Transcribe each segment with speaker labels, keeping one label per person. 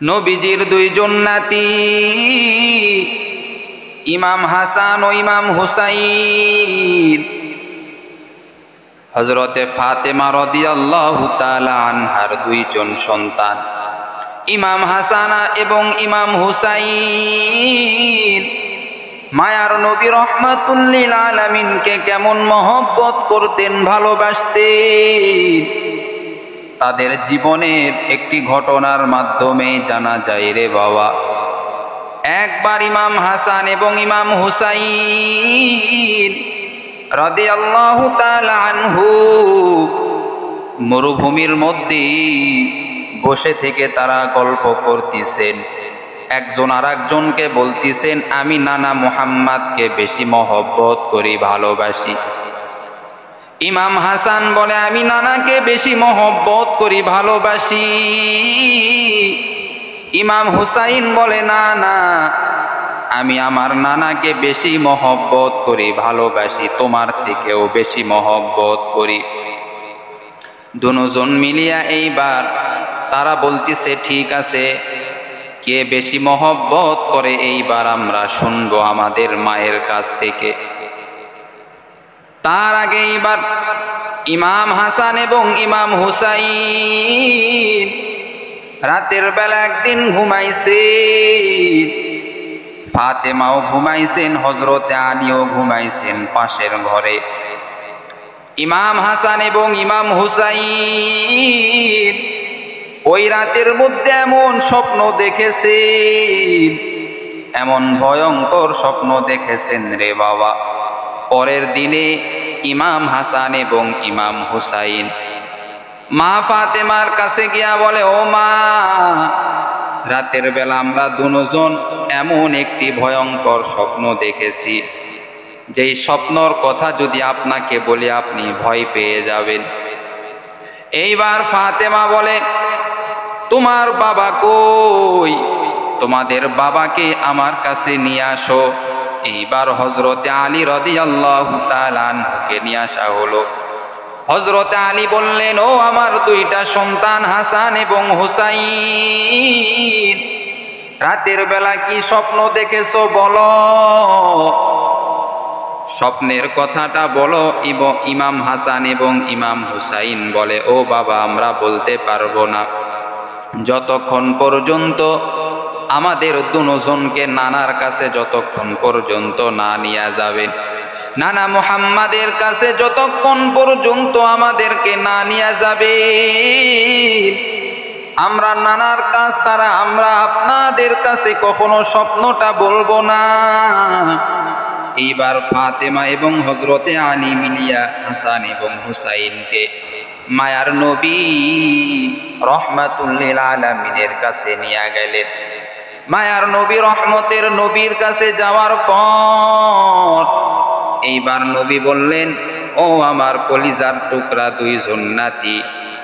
Speaker 1: নবীজির দুইজন নাতি ইমাম হাসান ও ইমাম হুসাইন হযরতে ফাতেমা রাদিয়াল্লাহু তাআলা আনহার দুইজন সন্তান ইমাম হাসান এবং ইমাম হুসাইন মায়ার নবী রহমাতুল লিল আলামিনকে কেমন মহব্বত করতেন, ভালোবাসতেন, তাদের জীবনের একটি ঘটনার মাধ্যমে জানা যায় রে বাবা। একবার ইমাম হাসান এবং ইমাম হুসাইন রাদিয়াল্লাহু তাআলা আনহু মরুভূমির মধ্যে বসে থেকে তারা গল্প করতেছেন। একজন আরেকজনকে বলতেছেন, আমি নানা মুহাম্মাদকে বেশি মহব্বত করি, ভালোবাসি। ইমাম হাসান বলে, আমি নানাকে বেশি মহব্বত করি, ভালোবাসি। ইমাম হুসাইন বলে, না না, আমি আমার নানাকে বেশি মহব্বত করি, ভালোবাসি, তোমার থেকেও বেশি মহব্বত করি। দুজন মিলিয়া এইবার তারা বলতেছে, ঠিক আছে, কে বেশি মহব্বত করে এইবার আমরা শুনবো আমাদের মায়ের কাছ থেকে। তার আগে এইবার ইমাম হাসান এবং ইমাম হুসাইন রাতের বেলা একদিন ঘুমাইছেন। ফাতেমাও ঘুমাইছেন, হযরতে আলীও ঘুমাইছেন পাশের ঘরে। ইমাম হাসান এবং ইমাম হুসাইন ওই রাতের মধ্যে এমন স্বপ্ন দেখেছেন, এমন ভয়ঙ্কর স্বপ্ন দেখেছেন রে বাবা। পরের দিনে ইমাম হাসান এবং ইমাম হুসাইন মা ফাতেমার কাছে গিয়া বলে, ও মা, রাতের বেলা আমরা দুজন এমন একটি ভয়ঙ্কর স্বপ্ন দেখেছি, যেই স্বপ্নর কথা যদি আপনাকে বলি আপনি ভয় পেয়ে যাবেন। এইবার ফাতেমা বলে, তোমার বাবা কই? তোমাদের বাবাকে আমার কাছে নিয়ে আসো। এইবার হযরতে আলী রাদিয়াল্লাহু তাআলা আনহুকে নিয়ে আসা হলো। হযরতে আলী বললেন, ও আমার দুইটা সন্তান হাসান এবং হুসাইন, রাতের বেলা কি স্বপ্ন দেখেছো বলো, স্বপ্নের কথাটা বলো। ইমাম হাসান এবং ইমাম হুসাইন বলে, ও বাবা, আমরা বলতে পারবো না যতক্ষণ পর্যন্ত আমাদের দুজনকে নানার কাছে যতক্ষণ পর্যন্ত না নিয়ে যাবেন, নানা মুহাম্মাদের কাছে যতক্ষণ পর্যন্ত আমাদেরকে না নিয়ে যাবে, আমরা নানার কাছ ছাড়া আমরা আপনাদের কাছে কখনো স্বপ্নটা বলবো না। এইবার ফাতেমা এবং হযরতে আলী মিলিয়া হাসান এবং হুসাইনকে মায়ার নবী রহমাতুল লিল আলামিনের কাছে নিয়ে গেলেন। মায়ার নবী রহমতের নবীর কাছে যাওয়ার পর এইবার নবী বললেন, ও আমার কলিজার টুকরা দুইজন নাতি,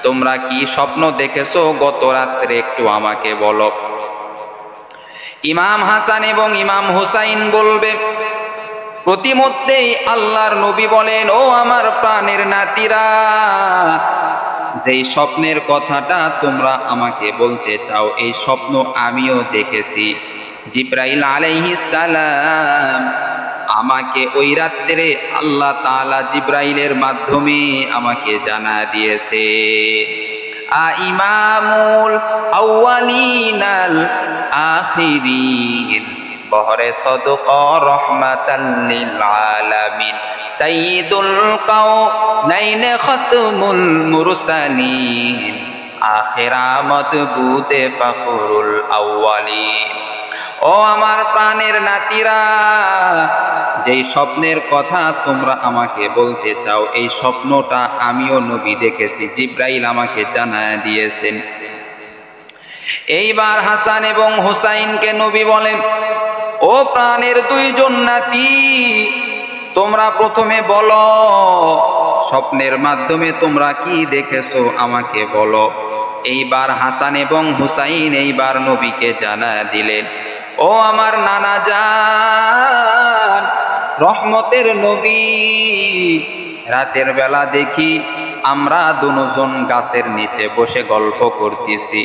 Speaker 1: তোমরা কি স্বপ্ন দেখেছো গত রাত্রে একটু আমাকে বলো। ইমাম হাসান এবং ইমাম হুসাইন বলবে। প্রতিমধ্যেই আল্লাহর নবী বলেন, ও আমার প্রাণের নাতিরা, যেই স্বপ্নের কথাটা তোমরা আমাকে বলতে চাও, এই স্বপ্ন আমিও দেখেছি। জিবরাইল আলাইহিস সালাম আমাকে ওই রাত্রে আল্লাহ তাআলা জিবরাইলের মাধ্যমে আমাকে জানা দিয়েছে। ইমামুল আউয়ালিনাল আখিরিন বহরে সদকা রহমাতাল লিল আলামিন সাইয়্যিদুল কাওনাইন খাতমুল মুরসালিন আখিরা মাদবুতে ফখরুল আউয়ালিন। ও আমার প্রাণের নাতিরা, যেই স্বপ্নের কথা তোমরা আমাকে বলতে চাও, এই স্বপ্নটা আমিও নবী দেখেছি, জিবরাইল আমাকে জানায় দিয়েছেন। এইবার হাসান এবং হুসাইনকে নবী বলেন, ও প্রাণের দুইজন নাতি, তোমরা প্রথমে বলো, স্বপ্নের মাধ্যমে তোমরা কি দেখেছো আমাকে বলো। এইবার হাসান এবং হুসাইন এইবার নবীকে জানায় দিলেন, ও আমার নানা জান, রহমতের নবী, রাতের বেলা দেখি আমরা দুজন গাছের নিচে বসে গল্প করতেছি,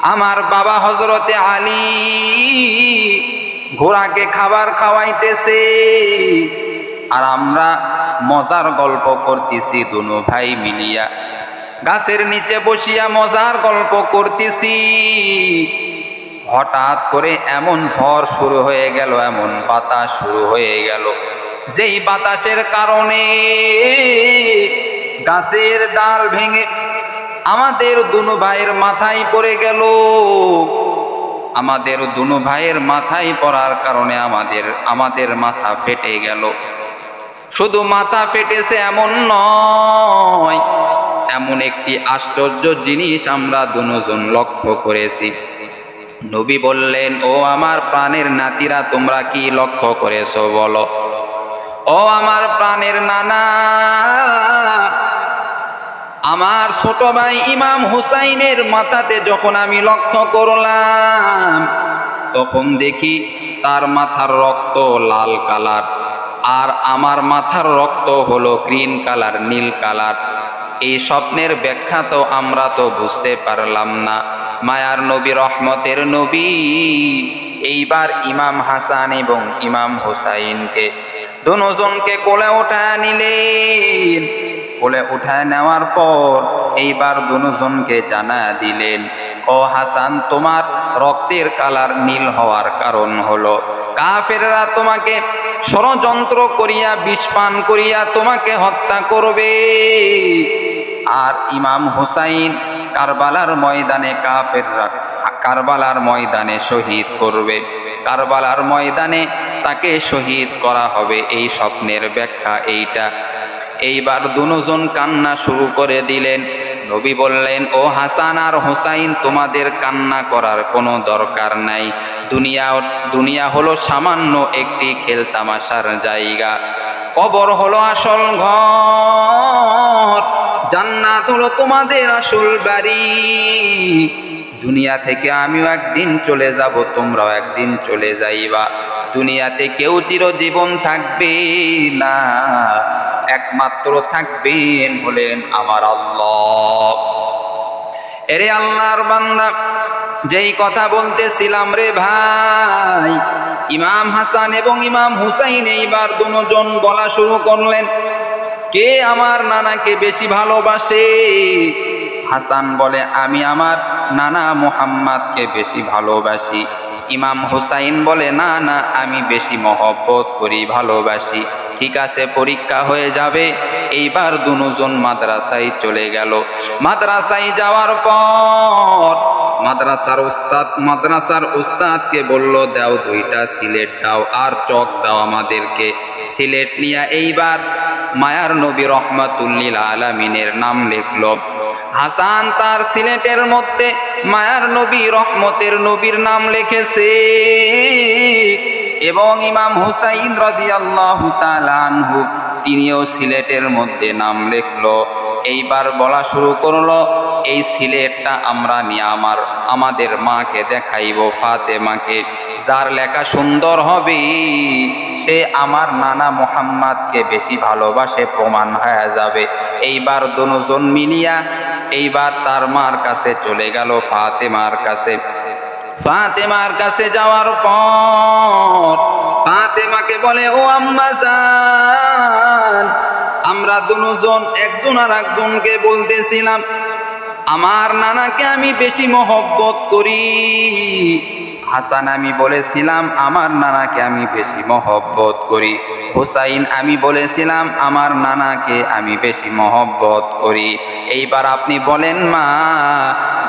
Speaker 1: আমার বাবা হযরতে আলী ঘোড়াকে খাবার খাওয়াইতেছে, আর আমরা মজার গল্প করতেছি দুনো ভাই মিলিয়া, গাছের নিচে বসিয়া মজার গল্প করতেছি। হঠাৎ করে এমন ঝড় শুরু হয়ে গেল, এমন বাতাস শুরু হয়ে গেল, যেই বাতাসের কারণে গাছের ডাল ভেঙে আমাদের দুনো ভাইয়ের মাথায় পড়ে গেল। আমাদের দুনো ভাইয়ের মাথায় পড়ার কারণে আমাদের মাথা ফেটে গেল। শুধু মাথা ফেটেছে এমন নয়, এমন একটি আশ্চর্য জিনিস আমরা দুজন লক্ষ্য করেছি। নবী বললেন, ও আমার প্রাণের নাতিরা, তোমরা কি লক্ষ্য করেছো বলো? ও আমার প্রাণের নানা, আমার ছোট ভাই ইমাম হুসাইনের মাথাতে যখন আমি লক্ষ্য করলাম, তখন দেখি তার মাথার রক্ত লাল কালার, আর আমার মাথার রক্ত হলো গ্রিন কালার, নীল কালার। এই স্বপ্নের ব্যাখ্যা তো আমরা তো বুঝতে পারলাম না। মায়ার নবী, রহমতের নবী এইবার ইমাম হাসান এবং ইমাম হুসাইনকে দুজনকে কোলে উঠায় নিলেন। কোলে উঠায় নেওয়ার পর এইবার দুজনকে জানা দিলেন, ও হাসান, তোমার রক্তের কালার নীল হওয়ার কারণ হলো কাফেররা তোমাকে ষড়যন্ত্র করিয়া বিষ পান করিয়া তোমাকে হত্যা করবে। আর ইমাম হুসাইন কারবালার ময়দানে কাফেররা কারবালার ময়দানে শহীদ করবে, কারবালার ময়দানে তাকে শহীদ করা হবে। এই স্বপ্নের ব্যাখ্যা এইটা। এইবার দুজন কান্না শুরু করে দিলেন। নবী বললেন, ও হাসান আর হুসাইন, তোমাদের কান্না করার কোনো দরকার নাই। দুনিয়া হলো সামান্য একটি খেলতামাশার জায়গা, কবর হলো আসল ঘর, জান্নাত হলো তোমাদের আসল বাড়ি। দুনিয়া থেকে আমিও একদিন চলে যাব, তোমরাও একদিন চলে যাইবা। দুনিয়াতে কেউ চিরজীবন থাকবে না, একমাত্র থাকবেন হলেন আমার আল্লাহ। এরে আল্লাহর বান্দা, যেই কথা বলতেছিলাম রে ভাই, ইমাম হাসান এবং ইমাম হুসাইন এইবার দুজন বলা শুরু করলেন, কে আমার নানাকে বেশি ভালোবাসে? হাসান বলে, আমি আমার নানা মুহাম্মাদকে বেশি ভালোবাসি। ইমাম হুসাইন বলে, না না, আমি বেশি মহব্বত করি, ভালোবাসি। ঠিক আছে, পরীক্ষা হয়ে যাবে। এইবার দুজন মাদ্রাসায় চলে গেল। মাদ্রাসায় যাওয়ার পর মাদ্রাসার উস্তাদকে বলল, দাও দুইটা সিলেট দাও আর চক দাও আমাদেরকে। সিলেট নিয়ে এইবার মায়ার নবী রহমাতুল্লিল আলামিনের নাম লিখল। হাসান তার সিলেটের মধ্যে মায়ার নবী রহমতের নবীর নাম লিখেছে, এবং ইমাম হুসাইন রাদিয়াল্লাহু তাআলা আনহু তিনিও সিলেটের মধ্যে নাম লিখলো। এইবার বলা শুরু করলো, এই সিলেটটা আমরা নিয়ে আমাদের মাকে দেখাইব, ফাতেমাকে। যার লেখা সুন্দর হবে সে আমার নানা মুহাম্মাদকে বেশি ভালোবাসে, প্রমাণ হয়ে যাবে। এইবার দুজন মিলিয়া এইবার তার মার কাছে চলে গেল, ফাতেমার কাছে। ফাতেমার কাছে যাওয়ার পর ফাতেমাকে বলে, ও আম্মা জান, আমরা দুজন একজন আর একজনকে বলতেছিলাম আমার নানাকে আমি বেশি মহব্বত করি। হাসান আমি বলেছিলাম আমার নানাকে আমি বেশি মহব্বত করি। হুসাইন আমি বলেছিলাম আমার নানাকে আমি বেশি মহব্বত করি। এইবার আপনি বলেন মা,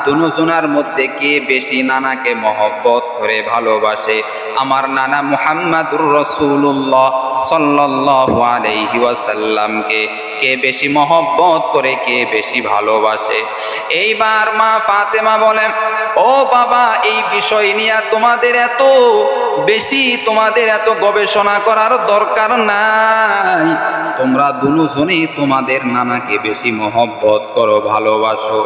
Speaker 1: দুজনের মধ্যে কে বেশি নানাকে মহব্বত করে ভালোবাসে? আমার নানা মুহাম্মাদুর রাসূলুল্লাহ সাল্লাল্লাহু আলাইহি ওয়াসাল্লামকে কে বেশি মহব্বত করে, কে বেশি ভালোবাসে? এইবার মা ফাতেমা বলেন, ও বাবা, এই বিষয় নিয়ে তোমাদের এত গবেষণা করার দরকার নাই। তোমরা দুজনেই তোমাদের নানাকে বেশি মহব্বত করো, ভালোবাসো।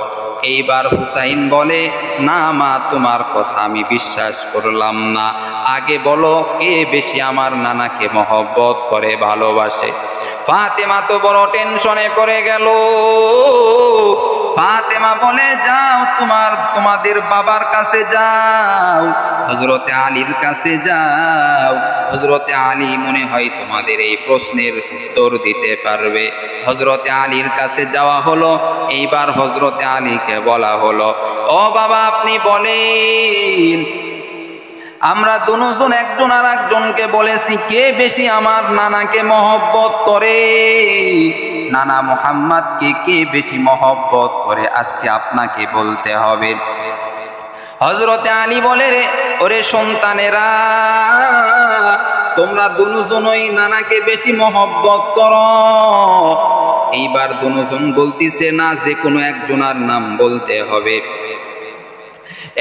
Speaker 1: এইবার হুসাইন বলে, না মা, তোমার কথা আমি বিশ্বাস করলাম না, আগে বলো কে বেশি আমার নানাকে মহব্বত করে ভালোবাসে। ফাতেমা তো বড় টেনশনে পড়ে গেল। ফাতেমা বলে, যাও তোমাদের বাবার কাছে যাও, হযরতে আলীর কাছে যাও, হযরতে আলী মনে হয় তোমাদের এই প্রশ্নের উত্তর দিতে পারবে। হযরতে আলীর কাছে যাওয়া হলো। এইবার হযরতে আলীকে বলা হলো, ও বাবা, আপনি বলেন, আমরা দুজন একজন আর একজনকে বলেছি কে বেশি আমার নানাকে মহব্বত করে, নানা মুহাম্মদকে কে বেশি মহব্বত করে, আজকে আপনাকে বলতে হবে। হযরতে আলী বলে, ওরে সন্তানেরা, তোমরা দুজনই নানাকে বেশি মহব্বত করো। এইবার দুজন বলতিছে, না, যে কোনো একজনের নাম বলতে হবে।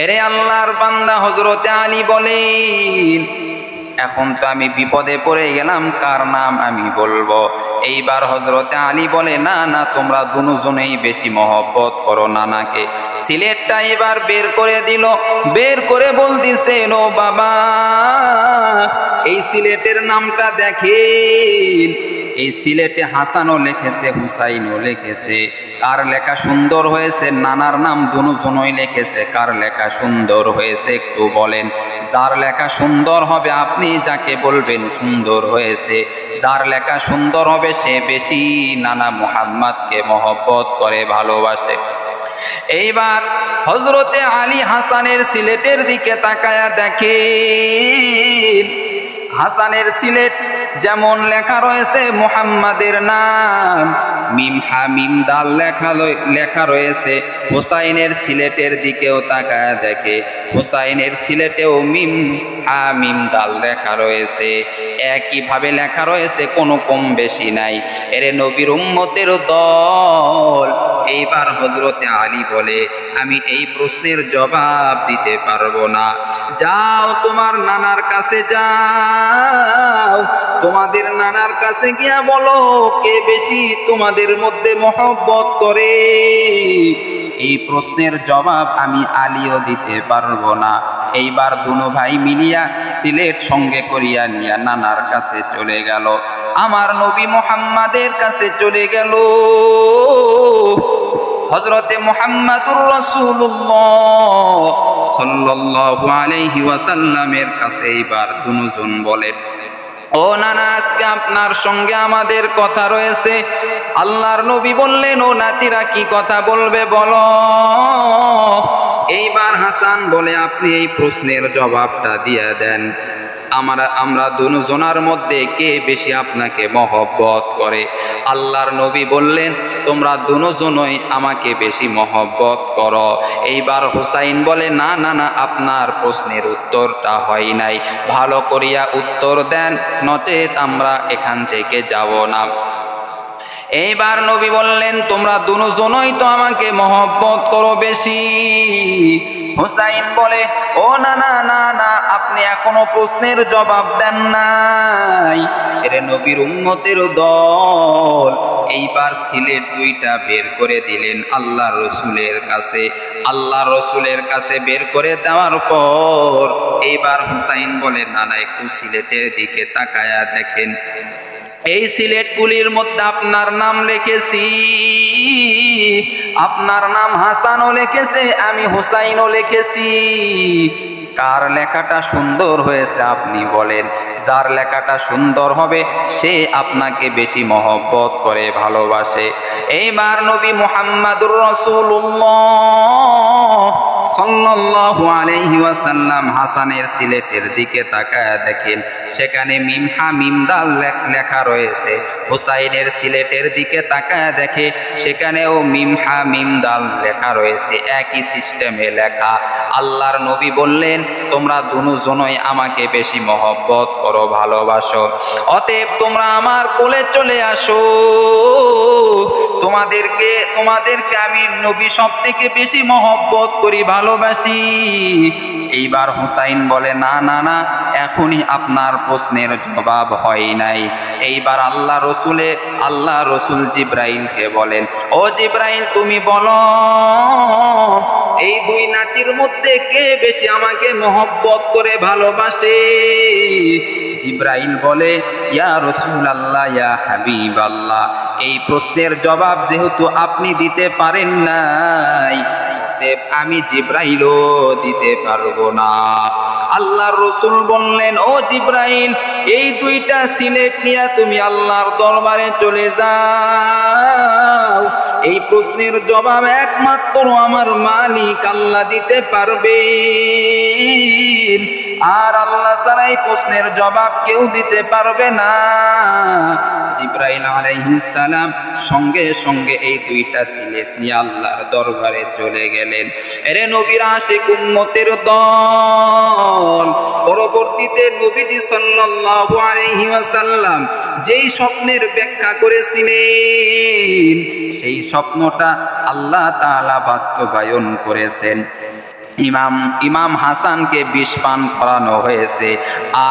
Speaker 1: এরে আল্লাহর বান্দা হযরতে আলী বলেন, এখন তো আমি বিপদে পড়ে গেলাম, কার নাম আমি বলবো? এইবার হযরতে আলী বলে, না না, তোমরা দুজনেই বেশি মহব্বত করো নানাকে। সিলেটটা এবার বের করে দিল, বের করে বলতিছে, ও বাবা, এই সিলেটের নামটা দেখেন, এই সিলেটে হাসানও লিখেছে, হুসাইনও লিখেছে। কার লেখা সুন্দর হয়েছে? নানার নাম দুজনই লিখেছে। কার লেখা সুন্দর হয়েছে একটু বলেন। যার লেখা সুন্দর হবে আপনি যাকে বলবেন সুন্দর হয়েছে, যার লেখা সুন্দর হবে সে বেশি নানা মুহাম্মদকে মহব্বত করে ভালোবাসে। এইবার হযরতে আলী হাসানের সিলেটের দিকে তাকায়া দেখেন, হাসানের সিলেট যেমন লেখা রয়েছে মুহাম্মাদের নাম, মিম হা মিম দাল লেখা রয়েছে। হুসাইনের সিলেটের দিকেও তাকায় দেখে, হুসাইনের সিলেটেও মিম হা মিম দাল লেখা রয়েছে, একইভাবে লেখা রয়েছে, কোনো কম বেশি নাই। এরে নবীর উম্মতের দল। এইবার হযরতে আলী বলে, আমি এই প্রশ্নের জবাব দিতে পারবো না, যাও তোমার নানার কাছে যাও, তোমাদের নানার কাছে গিয়া বলো কে বেশি তোমাদের মধ্যে মহব্বত করে। এই প্রশ্নের জবাব আমি আলীও দিতে পারবো না। এইবার দুনো ভাই মিলিয়া সিলেট সঙ্গে করিয়া নিয়া নানার কাছে চলে গেল, আমার নবী মুহাম্মাদের কাছে চলে গেল। হযরতে মুহাম্মাদুর রাসূলুল্লাহ সাল্লাল্লাহু আলাইহি ওয়াসাল্লামের কাছে এইবার দুজন বলে, ও নানা, আজকে আপনার সঙ্গে আমাদের কথা রয়েছে। আল্লাহর নবী বললেন, ও নাতিরা কি কথা বলবে বলো। এইবার হাসান বলে, আপনি এই প্রশ্নের জবাবটা দিয়ে দেন, আমরা দুজনের মধ্যে কে বেশি আপনাকে মহব্বত করে। আল্লাহর নবী বললেন, তোমরা দুজনই আমাকে বেশি মহব্বত করো। এইবার হুসাইন বলে, না না না, আপনার প্রশ্নের উত্তরটা হয় নাই, ভালো করিয়া উত্তর দেন, নচেত আমরা এখান থেকে যাব না। এইবার নবী বললেন, তোমরা দুজনই তো আমাকে মহব্বত করো বেশি। হুসাইন বলে, ও না না না না, আপনি এখনো প্রশ্নের জবাব দেন নাই। এরে নবীর উম্মতের দল। এইবার সিলেট দুইটা বের করে দিলেন আল্লাহর রাসূলের কাছে। আল্লাহর রাসূলের কাছে বের করে দেওয়ার পর এইবার হুসাইন বলে, না না, একটু সিলেটের দিকে তাকায়া দেখেন, এই সিলেটগুলির মধ্যে আপনার নাম লিখেছি, আপনার নাম হাসানও লিখেছে, আমি হুসাইনও লিখেছি। কার লেখাটা সুন্দর হয়েছে আপনি বলেন। যার লেখাটা সুন্দর হবে সে আপনাকে বেশি মহব্বত করে ভালোবাসে। এইবার নবী মুহাম্মাদুর রাসূলুল্লাহ সাল্লাল্লাহু আলাইহি ওয়াসাল্লাম হাসানের সিলেটের দিকে তাকায় দেখেন, সেখানে মিম হা মিম দাল লেখা রয়েছে। হুসাইনের সিলেটের দিকে তাকায় দেখে, সেখানেও মিম হা মিম দাল লেখা রয়েছে, একই সিস্টেমে লেখা। আল্লাহর নবী বললেন, তোমরা দুজনই আমাকে বেশি মহব্বত করো, ভালোবাসো, অতএব তোমরা আমার কোলে চলে আসো, তোমাদেরকে আমি নবী সব থেকে বেশি মহব্বত করি, ভালোবাসি। এইবার হুসাইন বলে, না না না, এখনই আপনার প্রশ্নের জবাব হয় নাই। এইবার আল্লাহ রসুল জিব্রাইলকে বলেন, ও জিব্রাইল, তুমি বলো এই দুই নাতির মধ্যে কে বেশি আমাকে মহব্বত করে ভালোবাসে? জিব্রাইল বলে, ইয়া রাসূলুল্লাহ, ইয়া হাবিবাল্লাহ, এই প্রশ্নের জবাব যেহেতু আপনি দিতে পারেন নাই, আমি জিব্রাইলও দিতে পারবো না। আল্লাহর রাসূল বললেন, ও জিব্রাইল, এই দুইটা সিলেট নিয়ে তুমি আল্লাহর দরবারে চলে যাও, এই প্রশ্নের জবাব একমাত্র আমার মালিক আল্লাহ দিতে পারবে, আর আল্লাহ ছাড়া এই প্রশ্নের জবাব কেউ দিতে পারবে না। জিব্রাইল আলাইহিস সালাম সঙ্গে সঙ্গে এই দুইটা সিলেট নিয়ে আল্লাহর দরবারে চলে গেলেন। এরে নবীর আশিক উম্মতের দল, পরবর্তীতে নবীজি সাল্লাল্লাহু আলাইহি ওয়াসাল্লাম যেই স্বপ্নের ব্যাখ্যা করেছিলেন, সেই স্বপ্নটা আল্লাহ তাআলা বাস্তবায়ন করেছেন। ইমাম হাসানকে বিষ পান করানো হয়েছে,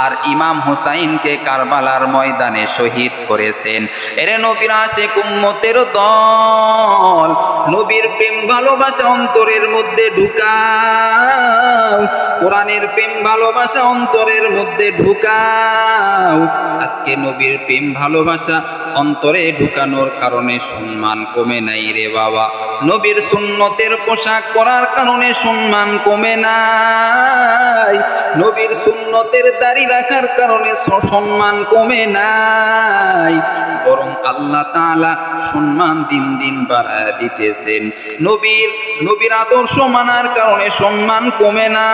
Speaker 1: আর ইমাম হুসাইনকে কারবালার ময়দানে শহীদ করেছেন। এরে নবীর আশিক উম্মতের দল, নবীর প্রেম ভালোবাসা অন্তরের মধ্যে ঢুকাও, কোরআনের প্রেম ভালোবাসা অন্তরের মধ্যে ঢুকাও। আজকে নবীর প্রেম ভালোবাসা অন্তরে ঢুকানোর কারণে সম্মান কমে নাই রে বাবা, নবীর সুন্নতের পোশাক পরার কারণে সম্মান কমে নাই, নবীর সুন্নতের দাড়ি রাখার কারণে সম্মান কমে নাই, বরং আল্লাহ তাআলা সম্মান দিন দিন বাড়ায় দিতেছেন। নবীর আদর্শ মানার কারণে সম্মান কমে না,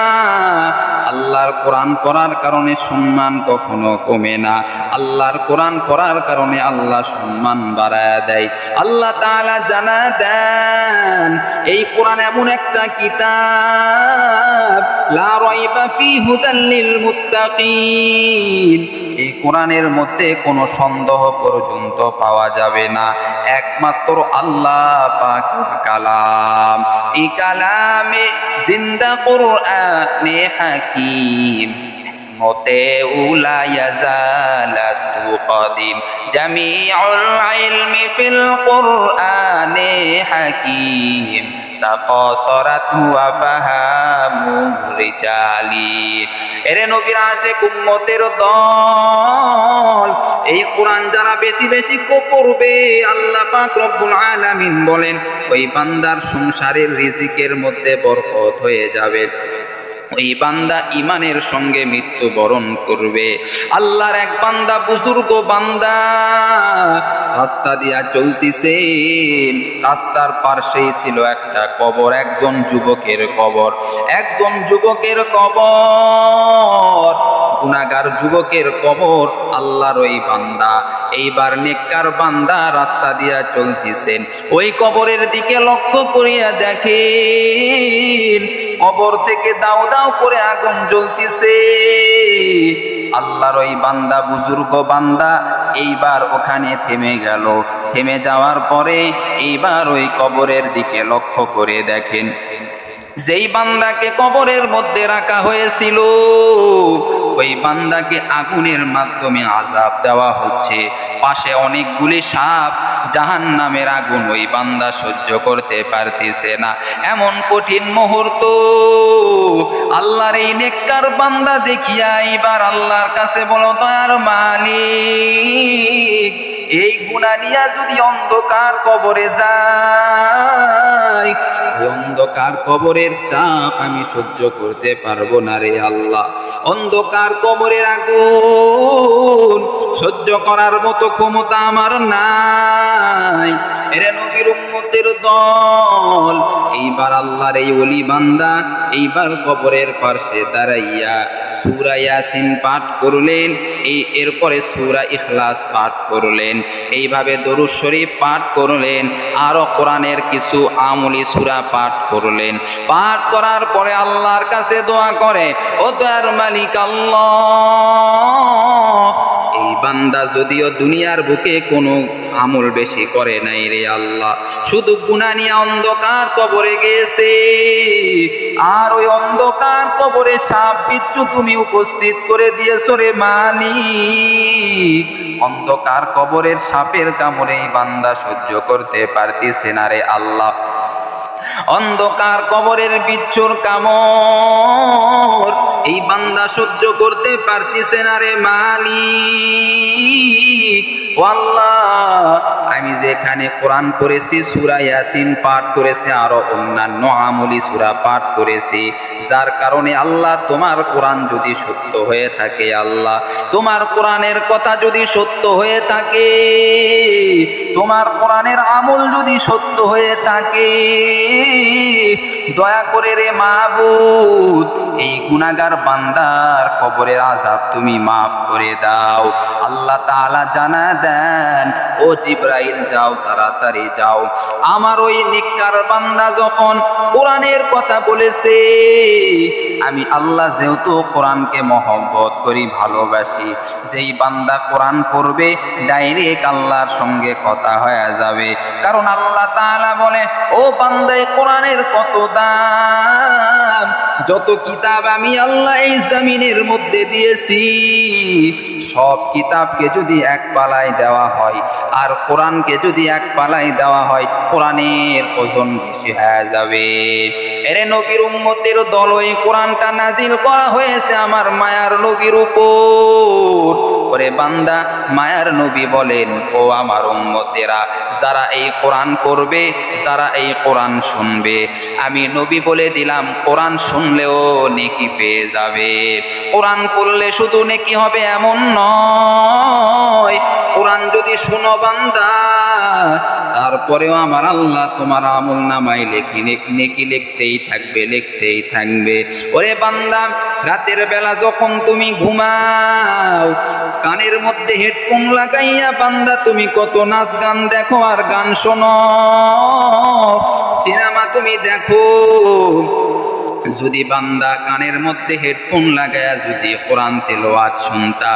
Speaker 1: আল্লাহর কোরআন পড়ার কারণে সম্মান কখনো কমে না, আল্লাহর কোরআন পড়ার কারণে আল্লাহ সম্মান বাড়ায় দেয়। আল্লাহ তাআলা জানা দেন, এই কোরআন এমন একটা কিতাব, লা রাইবা ফি হুদাল লিল মুত্তাকিন, এই কোরআনের মধ্যে কোনো সন্দেহ পর্যন্ত পাওয়া যাবে না, একমাত্র আল্লাহ পাকের কালাম, এই কালামে জিন্দা কোরআনে হাকিম, মতে উলা ইয়াজালাস্তু কদিম, জামিউল ইলমি ফিল কোরআনে হাকিম, তাকাসরাত ওয়া ফাহামু রিজালি। এরে নবীর আশিক উম্মতের দল, এই কোরআন যারা বেশি বেশি পড়বে, আল্লাহ পাক রব্বুল আলামিন বলেন, ওই বান্দার সংসারের রিজিকের মধ্যে বরকত হয়ে যাবে, ওই বান্দা ইমানের সঙ্গে মৃত্যুবরণ করবে। আল্লাহর এক বান্দা, বুজুর্গ বান্দা, রাস্তা দিয়া চলতেছেন, রাস্তার পাশেই ছিল একটা কবর, একজন যুবকের কবর, গুনাহগার যুবকের কবর, আল্লাহর ওই বান্দা। এইবার নেককার বান্দা রাস্তা দিয়া চলতেছেন, ওই কবরের দিকে লক্ষ্য করিয়া দেখেন কবর থেকে দাও দাও করে আগুন জ্বলতেছে। আল্লাহর ওই বান্দা, বুজুর্গ বান্দা, এইবার ওখানে থেমে গেল। থেমে যাওয়ার পরে এইবার ওই কবরের দিকে লক্ষ্য করে দেখেন, যেই বান্দাকে কবরের মধ্যে রাখা হয়েছিল, ওই বান্দাকে আগুনের মাধ্যমে আযাব দেওয়া হচ্ছে। পাশে অনেকগুলি সাপ, জাহান্নামের আগুন ওই বান্দা সহ্য করতে পারতেছে না। এমন কঠিন মুহূর্ত আল্লাহর এই নেককার বান্দা দেখিয়া এবার আল্লাহর কাছে বলো, দয়ার মালিক, এই গুনাহ নিয়া যদি অন্ধকার কবরে যাই, অন্ধকার কবরের চাপ আমি সহ্য করতে পারবো না রে আল্লাহ, অন্ধকার কবরের আগুন সহ্য সহ্য করার মতো ক্ষমতা আমার নাই। এরে নবীর উম্মতের দল, এইবার আল্লাহর এই ওলি বান্দা এইবার কবরের পাশে দাঁড়াইয়া সূরা ইয়াসিন পাঠ করলেন, এরপরে সূরা ইখলাস পাঠ করলেন, এইভাবে দরুদ শরীফ পাঠ করলেন, আরো কোরআনের কিছু আমলি সূরা পাঠ করলেন। পাঠ করার পরে আল্লাহর কাছে দোয়া করে, ও দয়ার মালিক আল্লাহ, এই বান্দা যদিও দুনিয়ার বুকে কোনো আমল বেশি করে নাই রে আল্লাহ, শুধু গুনাহ নিয়ে অন্ধকার কবরে গেছে, আর ওই অন্ধকার কবরে সাপ বিচ্ছু তুমি উপস্থিত করে দিয়েছো রে মালিক। অন্ধকার কবরের সাপের কামড়ে এই বান্দা সহ্য করতে পারতেছে না রে আল্লাহ। অন্ধকার কবরের বিচ্ছুর কামড় এই বান্দা সহ্য করতে পারতেছে না রে মালিক। ও আল্লাহ, আমি যেখানে কোরআন পড়েছি, সূরা ইয়াসিন পাঠ করেছি, আরো অন্যান্য আমলি সূরা পাঠ করেছি, যার কারণে আল্লাহ তোমার কোরআন যদি সত্য হয়ে থাকে, আল্লাহ তোমার কোরআনের কথা যদি সত্য হয়ে থাকে, তোমার কোরআনের আমল যদি সত্য হয়ে থাকে, দয়া করে রে মাবুদ এই গুনাহগার বান্দার কবরের আযাব তুমি মাফ করে দাও। আল্লাহ তাআলা জানা দেন, ও জিবরাইল যাও, তাড়াতাড়ি যাও, আমার ওই নেককার বান্দা যখন কোরআনের কথা বলেছে, আমি আল্লাহ যেহেতু কোরআনকে মহব্বত করি, ভালোবাসি, যেই বান্দা কোরআন পড়বে ডাইরেক্ট আল্লাহর সঙ্গে কথা হয়ে যাবে। কারণ আল্লাহ তাআলা বলে, ও বান্দা কোরআনের কত দাম, যত কিতাব আমি আল্লাহ এই জমিনের মধ্যে দিয়েছি, সব কিতাবকে যদি এক পালায় দেওয়া হয় আর কোরআনকে যদি এক পালায় দেওয়া হয়, কোরআনের ওজন বেশি হয়ে যাবে। এরে নবীর উম্মতের দল, এই কোরআনটা নাজিল করা হয়েছে আমার মায়ার নবীর উপর। ওরে বান্দা, মায়ার নবী বলেন, ও আমার উম্মতেরা, যারা এই কোরআন পড়বে, যারা এই কোরআন শুনবে, আমি নবী বলে দিলাম, কোরআন শুনলেও নেকি পেয়ে যাবে। কোরআন পড়লে শুধু নেকি হবে এমন নয়, কোরআন যদি শুনো বান্দা, তারপরেও আমার আল্লাহ তোমার আমল নামায় নেকি লিখতেই থাকবে, লিখতেই থাকবে। ওরে বান্দা, রাতের বেলা যখন তুমি ঘুমাও, কানের মধ্যে হেডফোন লাগাইয়া বান্দা তুমি কত নাচ গান দেখো আর গান শোনো, সিনেমা তুমি দেখো। যদি বান্দা কানের মধ্যে হেডফোন লাগায়া যদি কোরআন তেলাওয়াত শুনতা,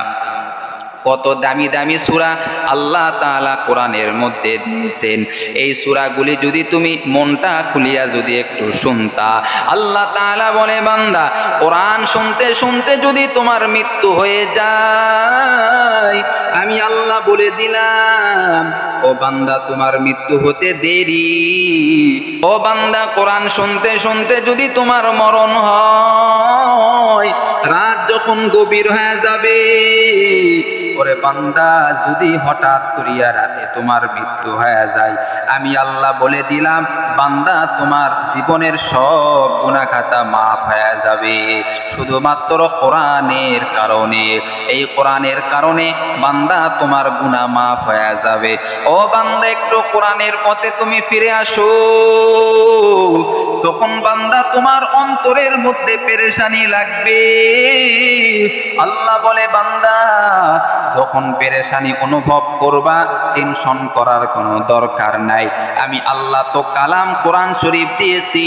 Speaker 1: কত দামি দামি সূরা আল্লাহ তাআলা কোরআনের মধ্যে দিয়েছেন, এই সূরাগুলি যদি তুমি মনটা খুলিয়া যদি একটু শুনতা, আল্লাহ তাআলা বলে, বান্দা কোরআন শুনতে শুনতে যদি তোমার মৃত্যু হয়ে যায়, আমি আল্লাহ বলে দিলাম, ও বান্দা তোমার মৃত্যু হতে দেরি। ও বান্দা, কোরআন শুনতে শুনতে যদি তোমার মরণ হয়, রাত যখন গভীর হয়ে যাবে, ওরে বান্দা যদি হঠাৎ করিয়া রাতে তোমার মৃত্যু হয়ে যায়, আমি আল্লাহ বলে দিলাম, বান্দা তোমার জীবনের সব গুনাহ খাতা মাফ হয়ে যাবে, শুধুমাত্র কোরআনের কারণে। এই কোরআনের কারণে বান্দা তোমার গুনাহ মাফ হয়ে যাবে। ও বান্দা, একটু কোরআনের পথে তুমি ফিরে আসো। যখন বান্দা তোমার অন্তরের মধ্যে পেরেশানি লাগবে, আল্লাহ বলে, বান্দা যখন পেরেশানি অনুভব করবা, টেনশন করার কোনো দরকার নাই, আমি আল্লাহ তো কালাম কোরআন শরীফ দিয়েছি,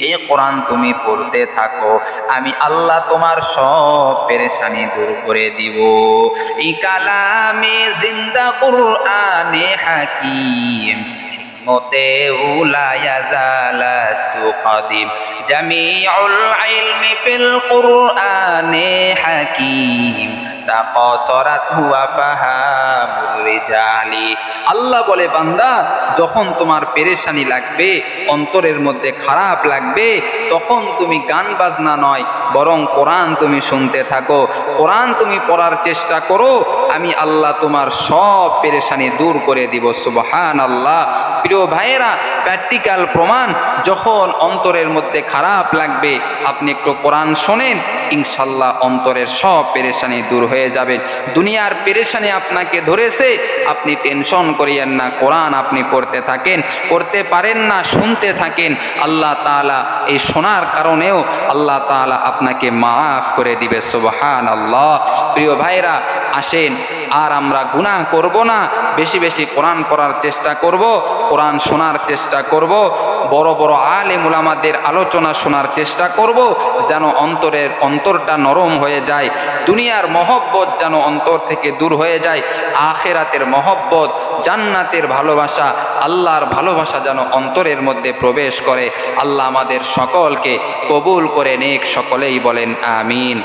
Speaker 1: এই কোরআন তুমি পড়তে থাকো, আমি আল্লাহ তোমার সব পেরেশানি দূর করে দিব। এই কালামে জিন্দা কুরআনে হাকিম, মতে উলা ইয়াজালাস্তু কাদিম, জামিউল ইলমি ফিল কুরআনে হাকিম, তাকাসরাত হুয়া ফাহামুর রিজালি। আল্লাহ বলে, বান্দা যখন তোমার পেরেশানি লাগবে, অন্তরের মধ্যে খারাপ লাগবে, তখন তুমি গান বাজনা নয়, বরং কোরআন তুমি শুনতে থাকো, কোরআন তুমি পড়ার চেষ্টা করো, আমি আল্লাহ তোমার সব পেরেশানি দূর করে দিব। সুবহানাল্লাহ। প্রিয় ভাইয়েরা, প্র্যাকটিক্যাল প্রমাণ, যখন অন্তরের মধ্যে খারাপ লাগবে, আপনি একটু কোরআন শোনেন, ইনশাল্লাহ অন্তরের সব পেরেশানি দূর হয়ে যাবে। দুনিয়ার পেরেশানি আপনাকে ধরেছে, আপনি টেনশন করিয়েন না, কোরআন আপনি পড়তে থাকেন, পড়তে পারেন না শুনতে থাকেন, আল্লাহ তাআলা এই শোনার কারণেও আল্লাহ তাআলা আপনাকে মাফ করে দিবে। সুবহানাল্লাহ। প্রিয় ভাইরা, আসেন আর আমরা গুনাহ করব না, বেশি বেশি কোরআন পড়ার চেষ্টা করব, কোরআন শোনার চেষ্টা করব, বড় বড় আলেম উলামাদের আলোচনা শোনার চেষ্টা করব, যেন অন্তরটা নরম হয়ে যায়, দুনিয়ার মহব্বত যেন অন্তর থেকে দূর হয়ে যায়, আখিরাতের মহব্বত, জান্নাতের ভালোবাসা, আল্লাহর ভালোবাসা যেন অন্তরের মধ্যে প্রবেশ করে। আল্লাহ আমাদের সকলকে কবুল করে নেক, সকলেই বলেন আমিন।